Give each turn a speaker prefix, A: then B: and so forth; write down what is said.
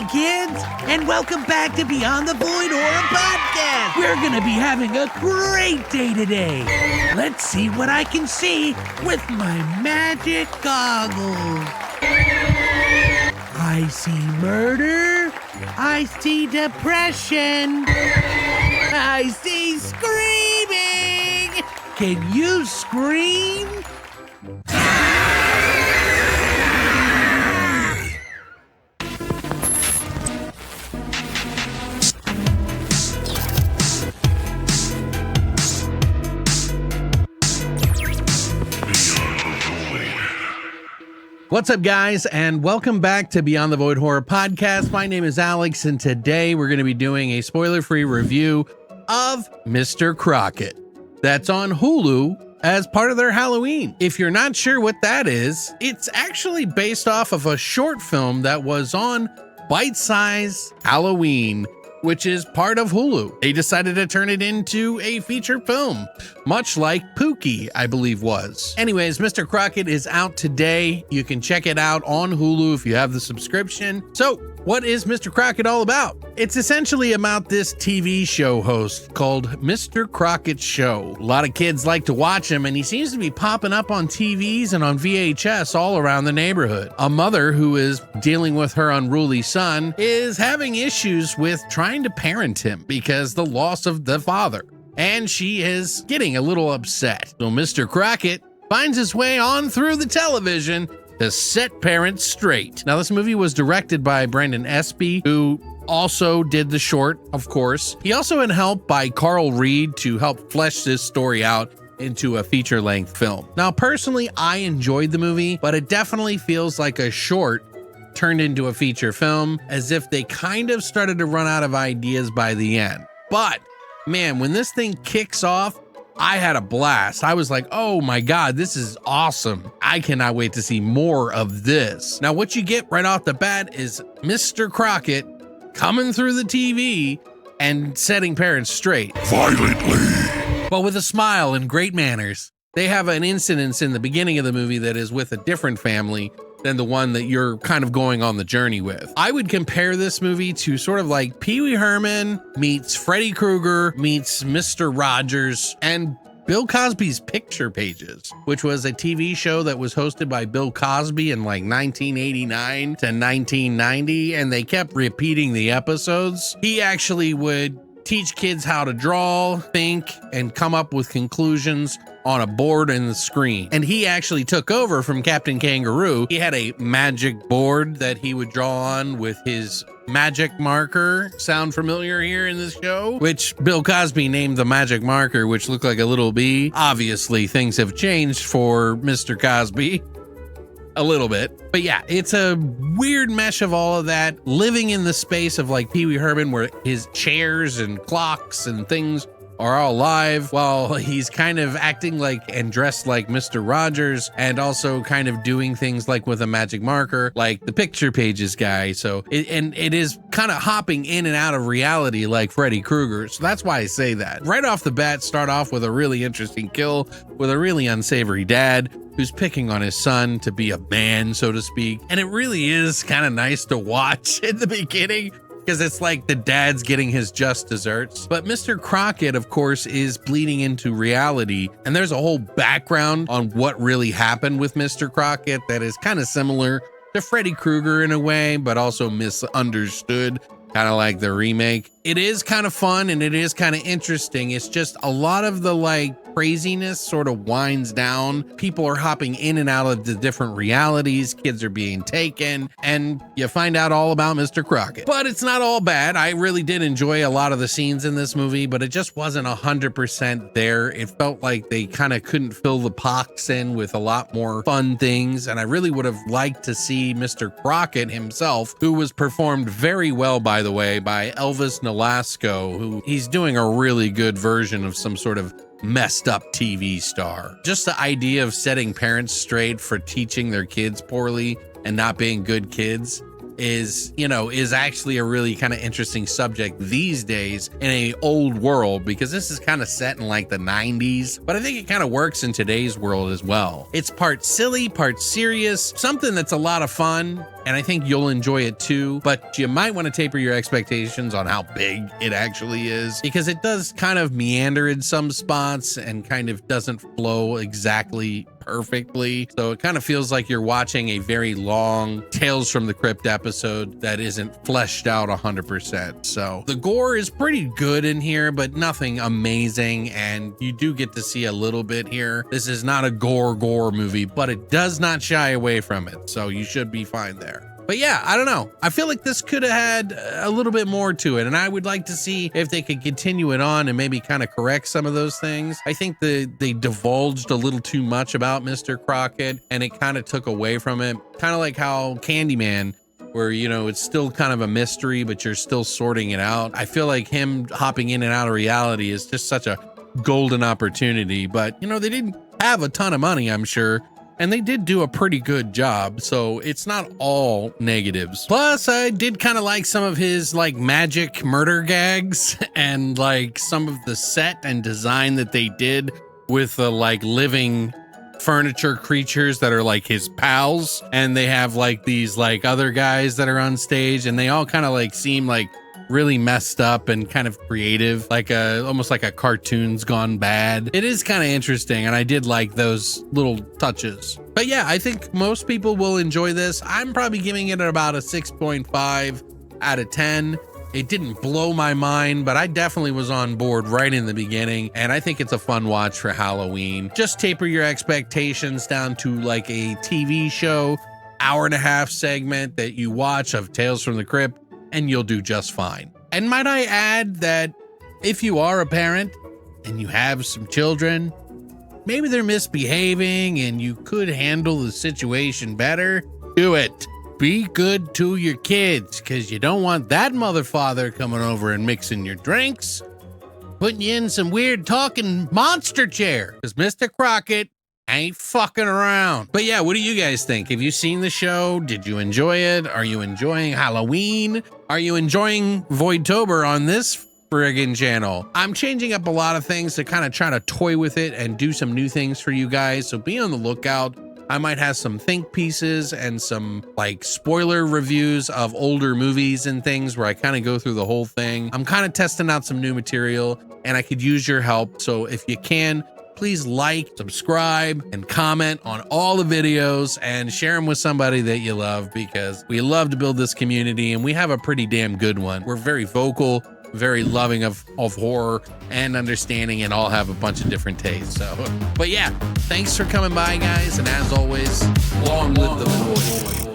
A: kids, and welcome back to Beyond the Void Horror Podcast. We're going to be having a great day today. Let's see what I can see with my magic goggles. I see murder. I see depression. I see screaming. Can you scream? What's up, guys, and welcome back to Beyond the Void Horror Podcast. My name is Alex, and today we're going to be doing a spoiler-free review of Mr. Crocket. That's on Hulu as part of their Halloween. If you're not sure what that is, it's actually based off of a short film that was on Bite Size Halloween, which is part of Hulu. They decided to turn it into a feature film, much like Pookie, I believe was. Anyways, Mr. Crocket is out today. You can check it out on Hulu if you have the subscription. So, what is Mr. Crocket all about? It's essentially about this TV show host called Mr. Crocket Show. A lot of kids like to watch him, and he seems to be popping up on TVs and on VHS all around the neighborhood. A mother who is dealing with her unruly son is having issues with trying to parent him because the loss of the father, and she is getting a little upset. So Mr. Crocket finds his way on through the television to set parents straight. Now, this movie was directed by Brendan Espy, who also did the short, of course. He also had help by Carl Reed to help flesh this story out into a feature-length film. Now, personally, I enjoyed the movie, but it definitely feels like a short turned into a feature film, as if they kind of started to run out of ideas by the end. But, man, when this thing kicks off, I had a blast. I was like, oh my God, this is awesome. I cannot wait to see more of this. Now, what you get right off the bat is Mr. Crocket coming through the TV and setting parents straight.
B: Violently.
A: But with a smile and great manners. They have an incident in the beginning of the movie that is with a different family than the one that you're kind of going on the journey with. I would compare this movie to sort of like Pee Wee Herman meets Freddy Krueger meets Mr. Rogers and Bill Cosby's Picture Pages, which was a TV show that was hosted by Bill Cosby in like 1989 to 1990, and they kept repeating the episodes. He actually would teach kids how to draw, think, and come up with conclusions on a board and the screen. And he actually took over from Captain Kangaroo. He had a magic board that he would draw on with his magic marker. Sound familiar here in this show? Which Bill Cosby named the magic marker, which looked like a little bee. Obviously, things have changed for Mr. Cosby a little bit. But yeah, it's a weird mesh of all of that, living in the space of like Pee Wee Herman, where his chairs and clocks and things are all live, while he's kind of acting like and dressed like Mr. Rogers, and also kind of doing things like with a magic marker, like the Picture Pages guy. So it is kind of hopping in and out of reality like Freddy Krueger. So that's why I say that. Right off the bat, start off with a really interesting kill with a really unsavory dad who's picking on his son to be a man, so to speak. And it really is kind of nice to watch in the beginning, because it's like the dad's getting his just desserts. But Mr. Crocket, of course, is bleeding into reality, and there's a whole background on what really happened with Mr. Crocket that is kind of similar to Freddy Krueger in a way, but also misunderstood, kind of like the remake. It is kind of fun and it is kind of interesting. It's just a lot of the like craziness sort of winds down. People are hopping in and out of the different realities. Kids are being taken, and you find out all about Mr. Crocket. But it's not all bad. I really did enjoy a lot of the scenes in this movie, but it just wasn't 100% there. It felt like they kind of couldn't fill the pox in with a lot more fun things. And I really would have liked to see Mr. Crocket himself, who was performed very well, by the way, by Elvis Nolasco, who he's doing a really good version of some sort of messed up TV star. Just the idea of setting parents straight for teaching their kids poorly and not being good kids is actually a really kind of interesting subject these days in a old world, because this is kind of set in like the 90s, but I think it kind of works in today's world as well. It's part silly, part serious, something that's a lot of fun and I think you'll enjoy it too, but you might want to taper your expectations on how big it actually is, because it does kind of meander in some spots and kind of doesn't flow exactly perfectly. So it kind of feels like you're watching a very long Tales from the Crypt episode that isn't fleshed out 100%. So the gore is pretty good in here, but nothing amazing, and you do get to see a little bit here. This is not a gore movie, but it does not shy away from it, so you should be fine there. But yeah, I don't know. I feel like this could have had a little bit more to it, and I would like to see if they could continue it on and maybe kind of correct some of those things. I think they divulged a little too much about Mr. Crocket, and it kind of took away from it. Kind of like how Candyman, where, you know, it's still kind of a mystery, but you're still sorting it out. I feel like him hopping in and out of reality is just such a golden opportunity, but, you know, they didn't have a ton of money, I'm sure. And they did do a pretty good job, so it's not all negatives. Plus, I did kind of like some of his like magic murder gags and like some of the set and design that they did with the like living furniture creatures that are like his pals. And they have like these like other guys that are on stage, and they all kind of like seem like really messed up and kind of creative, like almost like a cartoon's gone bad. It is kind of interesting, and I did like those little touches. But yeah, I think most people will enjoy this. I'm probably giving it about a 6.5 out of 10. It didn't blow my mind, but I definitely was on board right in the beginning, and I think it's a fun watch for Halloween. Just taper your expectations down to like a TV show, hour-and-a-half segment that you watch of Tales from the Crypt, and you'll do just fine. And might I add that if you are a parent and you have some children, maybe they're misbehaving and you could handle the situation better, do it. Be good to your kids, because you don't want that mother-father coming over and mixing your drinks, putting you in some weird talking monster chair, because Mr. Crocket ain't fucking around. But yeah, what do you guys think? Have you seen the show? Did you enjoy it? Are you enjoying Halloween? Are you enjoying Voidtober on this friggin' channel? I'm changing up a lot of things to kind of try to toy with it and do some new things for you guys, so be on the lookout. I might have some think pieces and some like spoiler reviews of older movies and things where I kind of go through the whole thing. I'm kind of testing out some new material, and I could use your help. So if you can, please like, subscribe, and comment on all the videos and share them with somebody that you love, because we love to build this community, and we have a pretty damn good one. We're very vocal, very loving of horror and understanding, and all have a bunch of different tastes. So, but yeah, thanks for coming by, guys, and as always, long live the void.